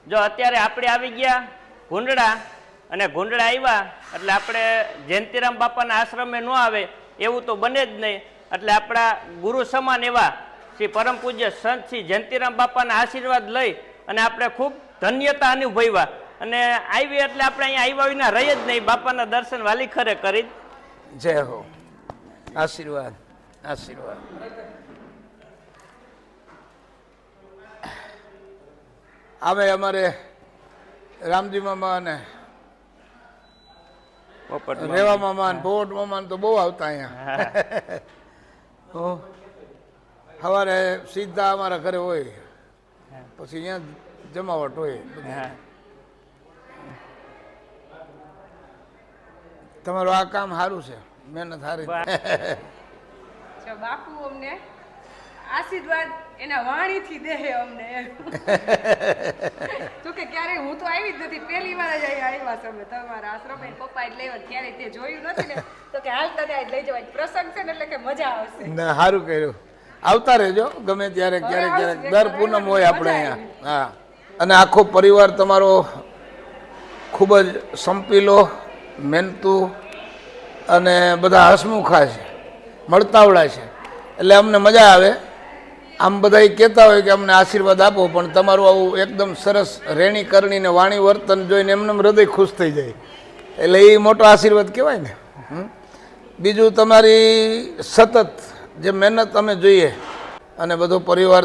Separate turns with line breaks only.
જો અત્યારે આપણે આવી ગયા ગુંડડા અને ગુંડડા આવ્યા એટલે આપણે જયંતિરામ બાપાના આશ્રમે ન આવે એવું તો બને જ નહીં, એટલે આપણા ગુરુ સમાન એવા શ્રી પરમ પૂજ્ય સંત શ્રી જયંતિરામ બાપાના આશીર્વાદ લઈ અને આપણે ખૂબ ધન્યતા અનુભવ્યા અને આવી એટલે આપણે અહીંયા આવ્યા વિના રહી જ નહીં, બાપાના દર્શન વાલી ખરે કરી.
જય હો, આશીર્વાદ આશીર્વાદ. આવે અમારે રામજી મામા ને રેવા મામા ને પોપટ મામા તો બહુ આવતા અહીંયા. સવારે સીધા અમારા ઘરે હોય, પછી અહીંયા જમાવટ હોય. તમારું આ કામ સારું છે, મહેનત સારી.
બાપુ અમને આશીર્વાદ એના વાણીથી દે અમને. તો કે ક્યારે હું તો આવી જ નથી, પહેલી વાર જ આવ્યા છે અમે તમારા આશ્રમે. પપ્પા જ લેવા ક્યારે તે જોયું નથી ને, તો કે હાલ તને આજ લઈ જવાય, પ્રસંગ છે ને એટલે કે મજા આવશે.
ના, સારું કર્યું. આવતા રહેજો ગમે ત્યારે, ક્યારેક ક્યારેક. દર પૂનમ હોય આપણે અહીંયા. હા, અને આખો પરિવાર તમારો ખૂબ જ સંપીલો, મહેનતુ અને બધા હસમુખા છે, મળતાવડા છે, એટલે અમને મજા આવે. આમ બધા કહેતા હોય કે અમને આશીર્વાદ આપો, પણ તમારું આવું એકદમ સરસ રેણી કરણી ને વાણી વર્તન જોઈને એમને હૃદય ખુશ થઈ જાય, એટલે એ મોટો આશીર્વાદ કહેવાય ને. બીજું તમારી સતત જે મહેનત અમે જોઈએ અને બધો પરિવાર